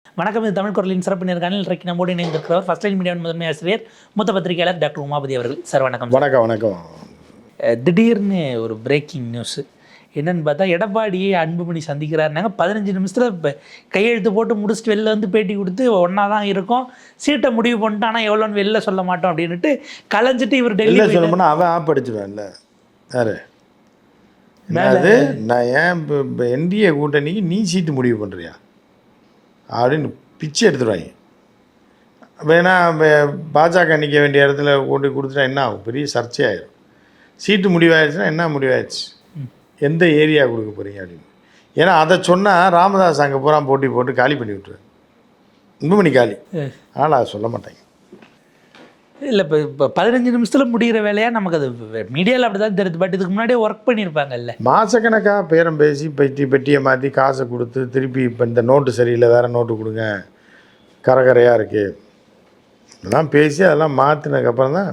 வணக்கம். இது தமிழ் குரலின் சிறப்பு நேர்காணல். இன்றைக்கு நம்மோடு இணைந்திருக்கிறவர் ஃபர்ஸ்ட் லைன் மீடியாவின் முதன்மை ஆசிரியர், மூத்த பத்திரிகையாளர் டாக்டர் உமாபதி அவர்கள். சார் வணக்கம். வணக்கம். வணக்கம். திடீர்னு ஒரு பிரேக்கிங் நியூஸு என்னென்னு பார்த்தா, எடப்பாடியை அன்புமணி சந்திக்கிறாருனாங்க. 15 நிமிஷத்தில் இப்போ கையெழுத்து போட்டு முடிச்சுட்டு வெளில வந்து பேட்டி கொடுத்து ஒன்றா தான் இருக்கும், சீட்டை முடிவு பண்ணிட்டு, ஆனால் எவ்வளோன்னு வெளில சொல்ல மாட்டோம் அப்படின்ட்டு கலைஞ்சிட்டு இவர் டெல்லி சொல்லணும்னா அவன் ஆப் அடிச்சிடுவேன்ல. யார் என்னது, நான் ஏன் இப்போ என்டிஏ கூட்டணிக்கு நீ சீட்டு முடிவு பண்ணுறியா அப்படின்னு பிச்சு எடுத்துடுவாங்க. வேணா பாஜக நிற்க வேண்டிய இடத்துல கொண்டு கொடுத்துட்டா என்ன ஆகும்? பெரிய சர்ச்சையாயிடும். சீட்டு முடிவாயிடுச்சுன்னா என்ன முடிவாயிடுச்சு, எந்த ஏரியா கொடுக்க போகிறீங்க அப்படின்னு. ஏன்னா அதை சொன்னால் ராமதாஸ் அங்கே பூரா போட்டி போட்டு காலி பண்ணி விட்டுருவேன், அன்புமணி காலி. அதனால் அதை சொல்ல மாட்டாங்க. இல்லை, இப்போ 15 நிமிஷத்தில் முடிகிற வேலையாக நமக்கு அது மீடியாவில் அப்படி தான் தெரியுது. பட் இதுக்கு முன்னாடியே ஒர்க் பண்ணியிருப்பாங்கல்ல. மாதக்கணக்காக பேரம் பேசி பெட்டியை மாற்றி காசை கொடுத்து திருப்பி இப்போ இந்த நோட்டு சரியில்லை, வேறு நோட்டு கொடுங்க, கரகரையாக இருக்குது, இதெல்லாம் பேசி அதெல்லாம் மாற்றினதுக்கப்புறம் தான்.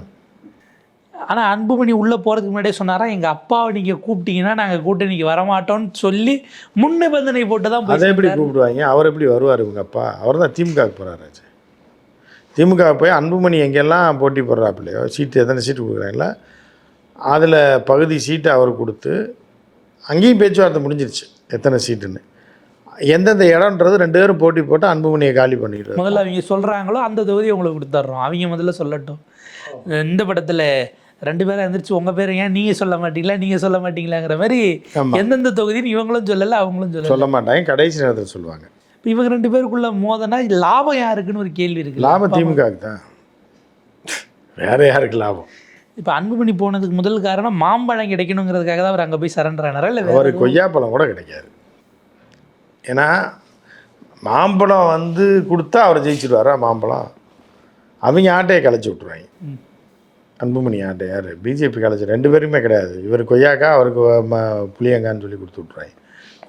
ஆனால் அன்புமணி உள்ளே போகிறதுக்கு முன்னாடியே சொன்னாரா, எங்கள் அப்பாவை நீங்கள் கூப்பிட்டீங்கன்னா நாங்கள் கூட்டணிக்கு வரமாட்டோம்னு சொல்லி முன் நிபந்தனை போட்டு தான். அதை எப்படி கூப்பிடுவாங்க? அவர் எப்படி வருவார்? இவங்க அப்பா அவர் தான் திமுகவுக்கு போகிறாராச்சு. திமுக போய் அன்புமணி எங்கெல்லாம் போட்டி போடுறாப்பில்லையோ, சீட்டு எத்தனை சீட்டு கொடுக்குறாங்களா அதில் பகுதி சீட்டை அவர் கொடுத்து, அங்கேயும் பேச்சுவார்த்தை முடிஞ்சிருச்சு எத்தனை சீட்டுன்னு. எந்தெந்த இடம்ன்றது 2 பேரும் போட்டி போட்டு அன்புமணியை காலி பண்ணிடுறாரு. முதல்ல அவங்க சொல்கிறாங்களோ அந்த தொகுதியை உங்களுக்கு கொடுத்துட்றோம், அவங்க முதல்ல சொல்லட்டும். இந்த படத்தில் 2 பேரும் எழுந்திரிச்சு உங்கள் பேர் ஏன் நீங்கள் சொல்ல மாட்டீங்களா, நீங்கள் சொல்ல மாட்டீங்களாங்கிற மாதிரி எந்தெந்த தொகுதின்னு இவங்களும் சொல்லலை, அவங்களும் சொல்ல மாட்டாங்க. கடைசி நேரத்தில் சொல்லுவாங்க. இப்போ இவங்க 2 பேருக்குள்ள மோதனா லாபம் யாருக்குன்னு ஒரு கேள்வி இருக்குது. லாபம் திமுகவுக்கு தான், வேற யாருக்கு லாபம்? இப்போ அன்புமணி போனதுக்கு முதல் காரணம் மாம்பழம் கிடைக்கணுங்கிறதுக்காக தான் அவர் அங்கே போய் சரண்டர் ஆனாரா? இல்லை அவர் கொய்யாப்பழம் கூட கிடைக்காது. ஏன்னா மாம்பழம் வந்து கொடுத்தா அவர் ஜெயிச்சிடுவாரா? மாம்பழம் அவங்க ஆட்டையை கலைச்சி விட்ருவாங்க. அன்புமணி ஆட்டை யார்? பிஜேபி கலைச்சி 2 பேருமே கிடையாது. இவர் கொய்யாக்கா, அவருக்கு புளியங்கான்னு சொல்லி கொடுத்து விட்ருவாங்க.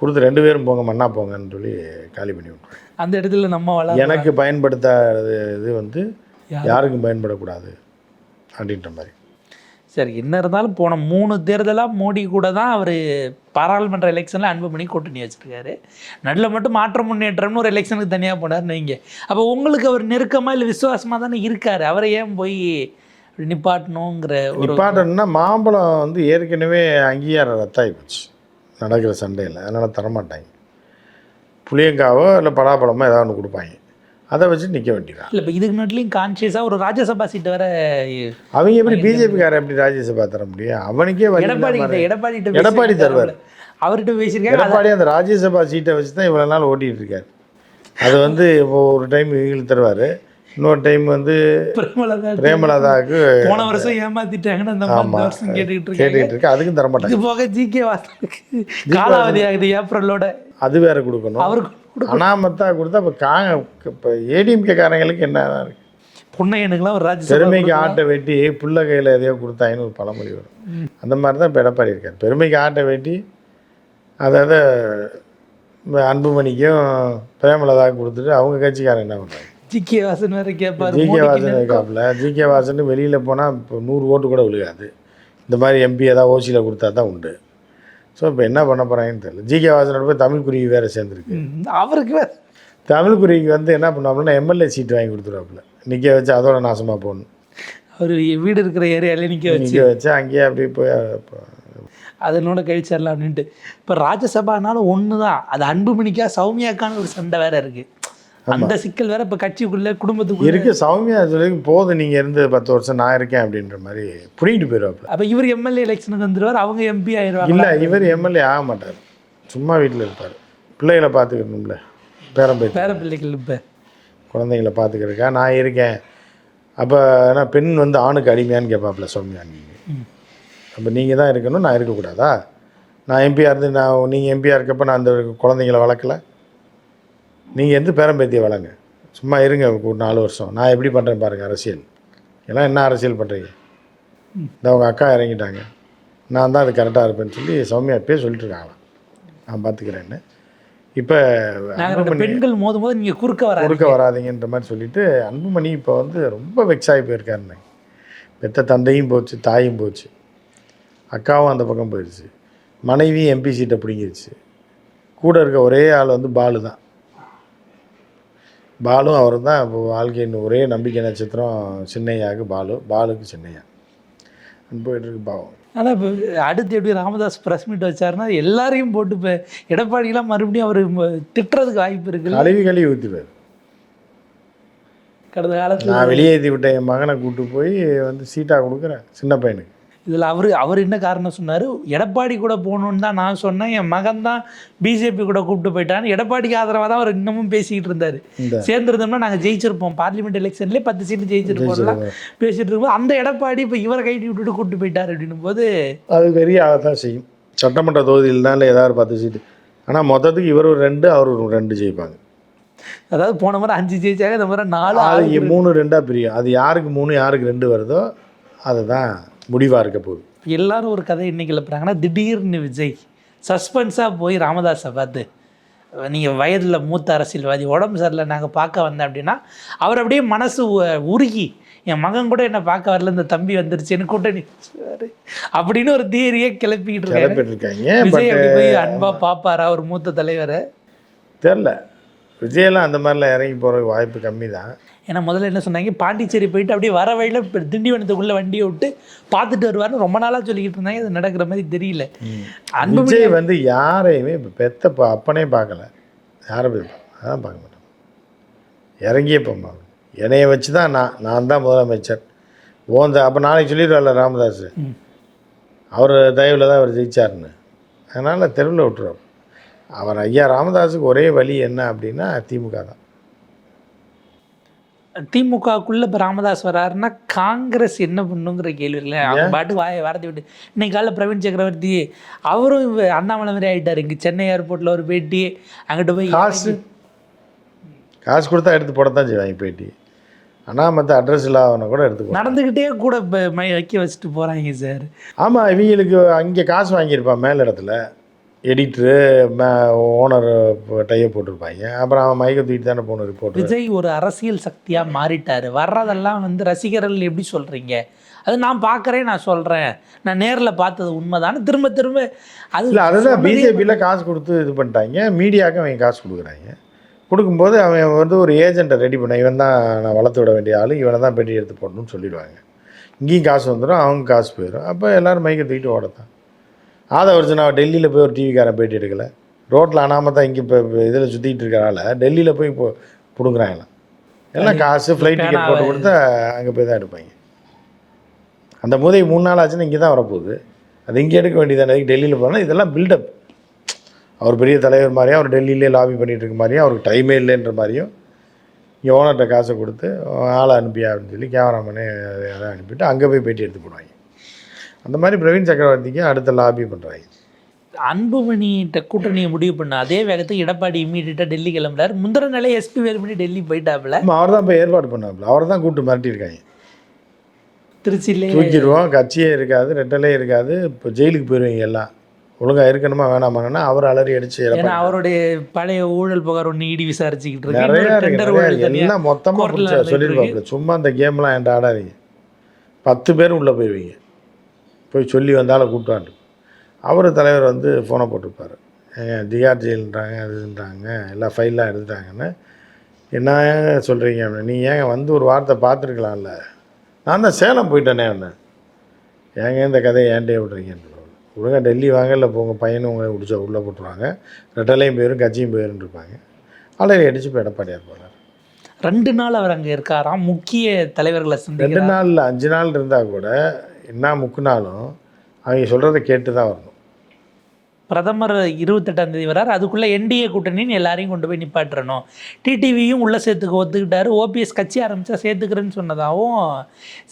கொடுத்து 2 பேரும் போங்க மண்ணா போங்கன்னு சொல்லி காலி பண்ணி விட்ருவாங்க. அந்த இடத்துல நம்ம எனக்கு பயன்படுத்தாது இது வந்து யாருக்கும் பயன்படக்கூடாது அப்படின்ற மாதிரி. சரி, என்ன இருந்தாலும் போன 3 தேர்தலாக மோடி கூட தான் அவர் பாராளுமன்ற எலெக்ஷனில் அன்புமணி கூட்டணி வச்சுருக்காரு. நடுவில் மட்டும் மாற்றம் முன்னேற்றம்னு ஒரு எலெக்ஷனுக்கு தனியாக போனார்னு வைங்க. அப்போ உங்களுக்கு அவர் நெருக்கமாக இல்லை விசுவாசமாக தானே இருக்கார், அவரை ஏன் போய் நிப்பாட்டணுங்கிற நிப்பாட்டணும்னா மாம்பழம் வந்து ஏற்கனவே அங்கீகாரம் ரத்தாகி போச்சு நடக்கிற சண்டையில். அதனால் தரமாட்டாங்க. புளியங்காவோ இல்லை பலாப்பழமோ ஏதாவது ஒன்று கொடுப்பாங்க, அதை வச்சு நிற்க வேண்டியதான். இல்லை, இப்போ இதுக்கு முன்னாடியும் கான்ஷியஸாக ஒரு ராஜ்யசபா சீட்டு வர அவங்க எப்படி பிஜேபிக்காரர் எப்படி ராஜ்யசபா தர முடியும்? அவனுக்கே எடப்பாடி தருவார். அவர்கிட்ட பேசியிருக்காரு. எடப்பாடி அந்த ராஜ்யசபா சீட்டை வச்சு தான் இவ்வளோ நாள் ஓட்டிகிட்டு இருக்காரு. அது வந்து இப்போ ஒரு டைம் இவங்களுக்கு தருவார், இன்னொரு டைம் வந்து பிரேமலதாவுக்கு போன வருஷம் ஏமாத்திட்டாங்கன்னு அந்த வருஷம் கேட்டுக்கிட்டு இருக்கு. அதுக்கும் தரமாட்டாங்க. இது போக ஜிகே வாசனுக்கு காலாவதி ஆகுது ஏப்ரலோட, அது வேற கொடுக்கணும். அவருக்கு அனாமத்தா கொடுத்தா இப்போ ஏடிஎம்கே காரங்களுக்கு என்ன இருக்கு? பொன்னையனுக்குலாம் ஒரு ராஜ்ய பெருமைக்கு ஆட்டை வெட்டி புள்ள கையில் எதையோ கொடுத்தாங்கன்னு ஒரு பழமொழி வரும். அந்த மாதிரி தான் இப்போ எடப்பாடி இருக்கார். பெருமைக்கு ஆட்டை வெட்டி அதாவது அன்புமணிக்கும் பிரேமலதாவுக்கும் கொடுத்துட்டு அவங்க கட்சிக்காரன் என்ன பண்ணுறாங்க? ஜிகே வாசன் வேறு கேட்பாரு. ஜிகே வாசன் இருக்காப்புல. ஜிகே வாசன் வெளியில் போனால் இப்போ 100 ஓட்டு கூட விழுகாது. இந்த மாதிரி எம்பி ஏதாவது ஓசியில் கொடுத்தா தான் உண்டு. ஸோ இப்போ என்ன பண்ண போகிறாங்கன்னு தெரியல. ஜிகே வாசனோட போய் தமிழ் குருவி வேறு சேர்ந்துருக்கு. அவருக்கு வேறு தமிழ் குருவிக்கு வந்து என்ன பண்ணுவாப்புலன்னா எம்எல்ஏ சீட்டு வாங்கி கொடுத்துருவாப்புல, நிற்க வச்சு அதோட நாசமாக போகணும். அவர் வீடு இருக்கிற ஏரியாவில் நிற்க வச்சு அங்கேயே அப்படி போய் அதனோட கழிச்சிடலாம் அப்படின்ட்டு. இப்போ ராஜ்யசபானாலும் ஒன்று தான், அது அன்புமணிக்கா சௌமியாக்கான ஒரு சண்டை வேறு இருக்குது. அந்த சிக்கல் வேறு இப்போ கட்சிக்குள்ளே குடும்பத்துக்குள்ளே இருக்குது. சௌமியா சொல்லி போதும் நீங்கள் இருந்து 10 வருஷம் நான் இருக்கேன் அப்படின்ற மாதிரி புரிஞ்சுட்டு போயிடுவாப்புல. அப்போ இவர் எம்எல்ஏ எலெக்ஷனுக்கு வந்துடுவார், அவங்க எம்பி ஆயிடுவாங்க. இல்லை, இவர் எம்எல்ஏ ஆக மாட்டார், சும்மா வீட்டில் இருப்பார். பிள்ளைகளை பார்த்துக்கணும்ல, பேரப்பிள்ளைகள் இப்போ குழந்தைங்களை பார்த்துக்கிறதுக்கா நான் இருக்கேன். அப்போ ஏன்னா பெண் வந்து ஆணுக்கு அடிமையான்னு கேட்பாப்புல சௌமியா. அப்போ நீங்கள் தான் இருக்கணும், நான் இருக்கக்கூடாதா? நான் எம்பியாக இருந்து நீங்கள் எம்பியாக இருக்கப்போ நான் அந்த குழந்தைங்கள வளர்க்கலை, நீங்கள் எந்த பேரம்பேத்தியை வளங்க, சும்மா இருங்க ஒரு 4 வருஷம். நான் எப்படி பண்ணுறேன் பாருங்கள் அரசியல். எல்லாம் என்ன அரசியல் பண்ணுறீங்க? இந்த அவங்க அக்கா இறங்கிட்டாங்க, நான் தான் அது கரெக்டாக இருப்பேன்னு சொல்லி சௌமியா இப்பயே சொல்லிட்டுருக்காங்களாம், நான் பார்த்துக்கிறேன்னு. இப்போ பெண்கள் மோதும் போது நீங்கள் குறுக்க வராதிங்கன்ற மாதிரி சொல்லிவிட்டு அன்புமணி இப்போ வந்து ரொம்ப வெக்ஸாகி போயிருக்காருன்னு. பெத்த தந்தையும் போச்சு, தாயும் போச்சு, அக்காவும் அந்த பக்கம் போயிடுச்சு, மனைவி எம்பி சீட்டை பிடிங்கிருச்சு, கூட இருக்க ஒரே ஆள் வந்து பாலு தான். பாலும் அவரும் தான் இப்போ வாழ்க்கையின் ஒரே நம்பிக்கை நட்சத்திரம். சின்னையாவுக்கு பாலுக்கு சின்னையா போயிட்டுருக்கு பாவம். ஆனால் இப்போ அடுத்து எப்படி ராமதாஸ் ப்ரெஸ் மீட் வச்சாருன்னா எல்லாரையும் போட்டு இப்போ எடப்பாடியெலாம் மறுபடியும் அவர் திட்டுறதுக்கு வாய்ப்பு இருக்குது. கழுவி ஊற்றிப்பார். கடந்த காலத்தில் நான் வெளியேற்றி விட்டேன், என் மகனை கூப்பிட்டு போய் வந்து சீட்டாக கொடுக்குறேன் சின்ன பையனுக்கு. இதில் அவர் என்ன காரணம் சொன்னார், எடப்பாடி கூட போகணுன்னு தான் நான் சொன்னேன், என் மகன் தான் பிஜேபி கூட கூப்பிட்டு போயிட்டான்னு எடப்பாடிக்கு ஆதரவாக தான் அவர் இன்னமும் பேசிக்கிட்டு இருந்தார். சேர்ந்துருந்தோம்னா நாங்கள் ஜெயிச்சிருப்போம், பார்லிமெண்ட் எலெக்ஷன்லேயே 10 சீட்டு ஜெயிச்சிருப்போம்லாம் பேசிகிட்டு இருக்கும்போது அந்த எடப்பாடி இப்போ இவரை கைட்டி விட்டுட்டு கூப்பிட்டு போயிட்டார் அப்படின்னும் போது அது பெரிய ஆகத்தான் செய்யும். சட்டமன்ற தொகுதியில் தான் ஏதாவது 10 சீட்டு, ஆனால் மொத்தத்துக்கு இவர் ஒரு 2 அவர் ஒரு 2 ஜெயிப்பாங்க. அதாவது போன முறை 5 ஜெயிச்சாங்க, இந்த முறை 4 3-2 பிரியும். அது யாருக்கு 3 யாருக்கு 2 வருதோ அதுதான் முடிவாக இருக்க போகுது. எல்லாரும் ஒரு கதை இன்னைக்கு எழுப்புறாங்கன்னா, திடீர்னு விஜய் சஸ்பென்ஸாக போய் ராமதாஸை பார்த்து, நீங்கள் வயதில் மூத்த அரசியல்வாதி, உடம்பு சரியில்லை நாங்கள் பார்க்க வந்தேன் அப்படின்னா அவர் அப்படியே மனசு உருகி என் மகன் கூட என்னை பார்க்க வரல, இந்த தம்பி வந்துருச்சுன்னு கூட்டணி அப்படின்னு ஒரு தியரியே கிளப்பிக்கிட்டு இருக்காங்க. விஜய் அப்படி போய் அன்பா பார்ப்பாரா ஒரு மூத்த தலைவரை தெரில. விஜயெல்லாம் அந்த மாதிரிலாம் இறங்கி போகிறதுக்கு வாய்ப்பு கம்மி தான். ஏன்னா முதல்ல என்ன சொன்னாங்க, பாண்டிச்சேரி போயிட்டு அப்படியே வர வழியில் இப்போ திண்டிவனத்துக்குள்ளே வண்டியை விட்டு பார்த்துட்டு வருவார்னு ரொம்ப நாளாக சொல்லிக்கிட்டு இருந்தாங்க. அது நடக்கிற மாதிரி தெரியல. விஜய் வந்து யாரையுமே இப்போ பெத்த அப்பனே பார்க்கல, யாரை போய் அதான் பார்க்க மாட்டேன். இறங்கியே போமா என்னைய வச்சு தான் நான் தான் முதலமைச்சர் அப்போ நாளைக்கு சொல்லிடுவார்ல ராமதாஸ், அவர் தயவில் தான் அவர் ஜெயிச்சார்னு. அதனால் தெருவில் விட்டுருவார். அவர் ஐயா ராமதாஸுக்கு ஒரே வழி என்ன அப்படின்னா திமுக தான். திமுகக்குள்ளே இப்போ ராமதாஸ் வராருன்னா காங்கிரஸ் என்ன பண்ணுங்கிற கேள்வி இல்லை. அவங்க பாட்டு வாரத்தை விட்டு இன்னைக்கு காலையில் பிரவீன் சக்கரவர்த்தி அவரும் அண்ணாமலை மாதிரி ஆகிட்டார். இங்கே சென்னை ஏர்போர்ட்டில் ஒரு பேட்டி, அங்கிட்ட போய் காசு கொடுத்தா எடுத்து போடத்தான் செய்வாங்க பேட்டி. ஆனால் மற்ற அட்ரஸ் இல்லாதவனை கூட எடுத்து நடந்துக்கிட்டே கூட இப்போ வைக்க வச்சுட்டு போகிறாங்க சார். ஆமாம், இவங்களுக்கு அங்கே காசு வாங்கியிருப்பான் மேல் இடத்துல, எடிட்ரு ஓனர் டைய போட்டிருப்பாங்க. அப்புறம் அவன் மைக்கை தூக்கிட்டு தானே போன ரிப்போர்ட். விஜய் ஒரு அரசியல் சக்தியாக மாறிட்டார். வர்றதெல்லாம் வந்து ரசிகர்கள் எப்படி சொல்கிறீங்க, அது நான் பார்க்குறேன், நான் சொல்கிறேன், நான் நேரில் பார்த்தது உண்மைதானே திரும்ப திரும்ப அது இல்லை. அதுதான் பிஜேபியில் காசு கொடுத்து இது பண்ணிட்டாங்க. மீடியாவுக்கு அவங்க காசு கொடுக்குறாங்க. கொடுக்கும்போது அவன் வந்து ஒரு ஏஜெண்ட்டை ரெடி பண்ண, இவன் தான் நான் வளர்த்து விட வேண்டிய ஆள், இவனை தான் பேட்டி எடுத்து போடணும்னு சொல்லிடுவாங்க. இங்கேயும் காசு வந்துடும், அவங்க காசு போயிடும். அப்போ எல்லோரும் மைக்கை தூக்கிட்டு ஓடத்தான். ஆதவர்ஜுனா டெல்லியில் போய் ஒரு டிவிக்காரன் பேட்டி எடுக்கலை, ரோட்டில் அனாமல் தான் இங்கே இப்போ இதில் சுற்றிக்கிட்டு இருக்கிறனால டெல்லியில் போய் பிடுங்குறாங்களாம். எல்லாம் காசு ஃப்ளைட் டிக்கெட் போட்டு கொடுத்தா அங்கே போய் தான் எடுப்பாங்க. அந்த முதல் 3 நாள் ஆச்சுன்னா இங்கே தான் வரப்போகுது. அது இங்கே எடுக்க வேண்டியதானே, டெல்லியில் போனால் இதெல்லாம் பில்டப். அவர் பெரிய தலைவர் மாதிரியும், அவர் டெல்லியிலே லாபி பண்ணிகிட்டு இருக்க மாதிரியும், அவருக்கு டைமே இல்லைன்ற மாதிரியும் இங்கே ஓனர்கிட்ட காசை கொடுத்து ஆளை அனுப்பியா அப்படின்னு சொல்லி கேமராமேனே அதை அனுப்பிட்டு அங்கே போய் பேட்டி எடுத்து போடுவாங்க. அந்த மாதிரி பிரவீன் சக்கரவர்த்திக்கு அடுத்த லாபி பண்ணுறாங்க. அன்புமணிகிட்ட கூட்டணியை முடிவு பண்ண அதே வேகத்துக்கு எடப்பாடி இம்மீடியட்டாக டெல்லி கிளம்புறாரு. முந்திர நிலை எஸ்பி வேலுமணி டெல்லி போயிட்டாப்புல. அவர் தான் போய் ஏற்பாடு பண்ணாப்புல, அவர் தான் கூப்பிட்டு மிரட்டியிருக்காங்க. திருச்சியிலே தூக்கிடுவோம், கட்சியே இருக்காது, ரெட்டலே இருக்காது, இப்போ ஜெயிலுக்கு போயிடுவீங்க, எல்லாம் ஒழுங்காக இருக்கணுமா வேணாமான்னா அவர் அலறி அடிச்சு. ஏன்னா அவருடைய பழைய ஊழல் புகார் ஒன்று இடி விசாரிச்சுக்கிட்டு நிறையா எல்லாம் மொத்தமாக சொல்லியிருப்பாப்புல. சும்மா அந்த கேம்லாம் என்கிட்ட ஆடாதீங்க, 10 பேர் உள்ளே போயிடுவீங்க, போய் சொல்லி வந்தாலும் கூப்பிட்டாண்டு. அவர் தலைவர் வந்து ஃபோனை போட்டிருப்பார், திகார் ஜெயில்ன்றாங்க, அதுன்றாங்க, எல்லாம் ஃபைல்லாம் எடுத்துட்டாங்கன்னு. என்ன சொல்கிறீங்க அப்படின்னு. நீ ஏங்க வந்து ஒரு வார்த்தை பார்த்துருக்கலாம்ல, நான் தான் சேலம் போயிட்டேனே ஒன்று, ஏங்க இந்த கதையை ஏன்டே விட்றீங்கன்னு. ஒழுங்காக டெல்லி வாங்க, இல்லை போங்க, பையனும் உங்களை பிடிச்சா உள்ளே போட்டுருவாங்க, ரெட்டலையும் போயிடும், கட்சியும் போயிருந்து இருப்பாங்க. அலறி அடித்து இப்போ எடப்பாடியார் போனார். 2 நாள் அவர் அங்கே இருக்காராம், முக்கிய தலைவர்களை 2 நாள் இல்லை 5 நாள் இருந்தால் கூட என்ன முக்குனாலும் அவங்க சொல்கிறத கேட்டு தான் வரணும். பிரதமர் 28ஆம் தேதி வரார், அதுக்குள்ளே என்டிஏ கூட்டணின்னு எல்லாரையும் கொண்டு போய் நிப்பாட்டுறணும். டிடிவியும் உள்ளே சேர்த்துக்க ஒத்துக்கிட்டாரு. ஓபிஎஸ் கட்சி ஆரம்பித்தா சேர்த்துக்கிறேன்னு சொன்னதாகவும்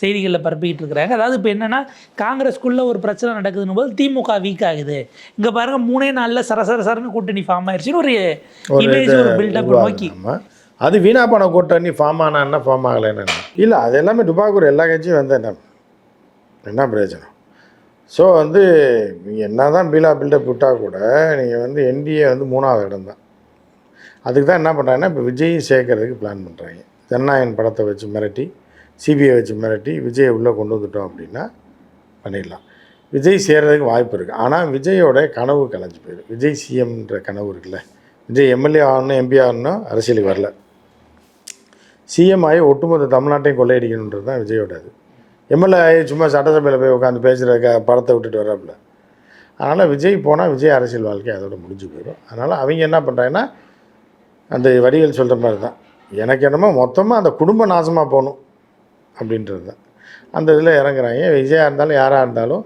செய்திகளில் பரப்பிக்கிட்டு இருக்கிறாங்க. அதாவது இப்போ என்னென்னா, காங்கிரஸ்க்குள்ளே ஒரு பிரச்சனை நடக்குதுன்னு போது திமுக வீக் ஆகுது. இங்கே பாருங்கள் 3 நாளில் சரசரன்னு கூட்டணி ஃபார்ம் ஆயிடுச்சுன்னு ஒரு இமேஜ், ஒரு பில்டப் நோக்கி. அது வீணா பண கூட்டணி ஃபார்ம் ஆனால் என்ன, ஃபார்ம் ஆகலைன்னு இல்லை, அது எல்லாமே டுபாக்கூர் எல்லா கட்சியும் வந்து என்ன பிரயோஜனம். ஸோ வந்து நீங்கள் என்ன தான் பில்டப் விட்டால் கூட நீங்கள் வந்து என்டிஏ வந்து 3ஆவது இடம் தான். அதுக்கு தான் என்ன பண்ணுறாங்கன்னா இப்போ விஜயை சேர்க்கறதுக்கு பிளான் பண்ணுறாங்க. ஜனநாயகன் படத்தை வச்சு மிரட்டி, சிபிஐ வச்சு மிரட்டி விஜயை உள்ளே கொண்டு வந்துட்டோம் அப்படின்னா பண்ணிடலாம். விஜய் சேர்றதுக்கு வாய்ப்பு இருக்குது. ஆனால் விஜயோட கனவு கலைஞ்சு போயிடும். விஜய் சிஎம்ன்ற கனவு இருக்குல்ல, விஜய் எம்எல்ஏ ஆகணும், எம்பி ஆகணும், அரசியலுக்கு வரல. சிஎம் ஆகி ஒட்டுமொத்த தமிழ்நாட்டையும் கொள்ளையடிக்கணுன்றது தான் விஜயோட அது. எம்எல்ஏ ஆகி சும்மா சட்டசபையில் போய் உட்காந்து பேசுகிறதுக்க படத்தை விட்டுட்டு வர்றாப்புல. அதனால் விஜய் போனால் விஜய் அரசியல் வாழ்க்கை அதோட முடிஞ்சு போயிடும். அதனால் அவங்க என்ன பண்ணுறாங்கன்னா அந்த வடிவேல் சொல்கிற மாதிரி தான், எனக்கு என்னமோ மொத்தமாக அந்த குடும்பம் நாசமாக போகணும் அப்படின்றது தான் அந்த இதில் இறங்குறாங்க. விஜயாக இருந்தாலும் யாராக இருந்தாலும்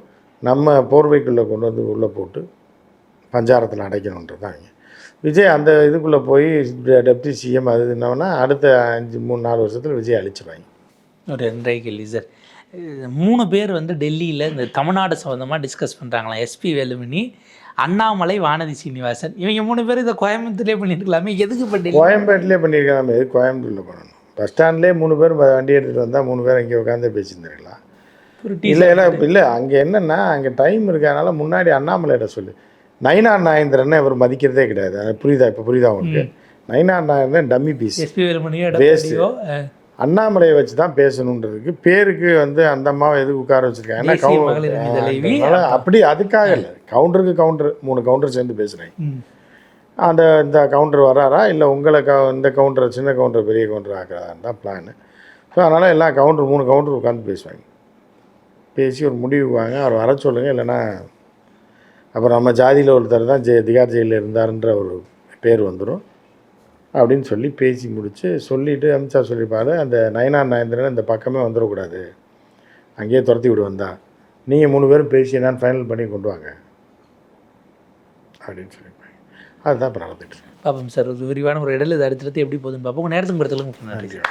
நம்ம போர்வைக்குள்ளே கொண்டு வந்து உள்ளே போட்டு பஞ்சாரத்தில் அடைக்கணுன்றது தான் அவங்க. விஜய் அந்த இதுக்குள்ளே போய் டெப்டி சிஎம் அது என்னன்னா அடுத்த 3-4 வருஷத்தில் விஜய் அழிச்சிருவாங்க. ஒரு 2 கேள்வி சார். 3 பேர் வந்து டெல்லியில் இந்த தமிழ்நாடு சம்மந்தமாக டிஸ்கஸ் பண்ணுறாங்களாம். எஸ்பி வேலுமணி, அண்ணாமலை, வானதி சீனிவாசன். இவங்க 3 பேர் இதை கோயம்புத்தூர்லேயே பண்ணியிருக்கலாமே, எதுக்கு இப்போ டெல்லி? கோயம்பேட்டிலே பண்ணியிருக்காங்க, எது கோயம்புத்தூரில் பண்ணணும்? பஸ் ஸ்டாண்ட்லேயே 3 பேர் வண்டி எடுத்துகிட்டு வந்தால் 3 பேர் இங்கே உட்காந்து பேசியிருந்துருக்கலாம். இல்லை அங்கே என்னென்னா அங்கே டைம் இருக்கிறதுனால முன்னாடி அண்ணாமலையிட சொல்லு. நயினார் நாகேந்திரனை இவர் மதிக்கிறதே கிடையாது. அது புரியுதா? இப்போ புரியுதா உங்களுக்கு? Nainar Nagendran dummy piece, SP வேலுமணியோ பேசு. அண்ணாமலையை வச்சு தான் பேசணுன்றதுக்கு பேருக்கு வந்து அந்த அம்மாவை எதுக்கு உட்கார வச்சுருக்காங்க? ஏன்னா அப்படி அதுக்காக இல்லை, கவுண்டருக்கு கவுண்டர் 3 கவுண்டர் சேர்ந்து பேசுகிறேன். இந்த கவுண்டர் வராரா இல்லை உங்களை இந்த கவுண்டரை சின்ன கவுண்டர் பெரிய கவுண்டர் ஆக்குறதான்னு தான் பிளானு. ஸோ அதனால் எல்லா கவுண்டர் 3 கவுண்டர் உட்காந்து பேசுவாங்க. பேசி ஒரு முடிவுவாங்க, அவர் வர சொல்லுங்கள், இல்லைன்னா அப்புறம் நம்ம ஜாதியில் ஒருத்தர் தான் திகார் ஜெயிலில் இருந்தாருன்ற ஒரு பேர் வந்துடும் அப்படின்னு சொல்லி பேசி முடித்து சொல்லிவிட்டு அமித்ஷா சொல்லியிருப்பாரு, அந்த நயினார் நாகேந்திரன் இந்த பக்கமே வந்துடக்கூடாது, அங்கேயே துரத்தி விடு வந்தா, நீங்கள் 3 பேரும் பேசி என்னன்னு ஃபைனல் பண்ணி கொண்டு வாங்க அப்படின்னு சொல்லியிருப்பாங்க. அதுதான் இப்போ நடந்துட்டு. பார்ப்போம் சார். ஒரு விரிவான ஒரு இடத்துல இதை அடுத்தடுத்து எப்படி போகுதுன்னு பார்ப்போம். உங்கள் நேரத்துக்கு படுத்தலுங்க. நன்றி.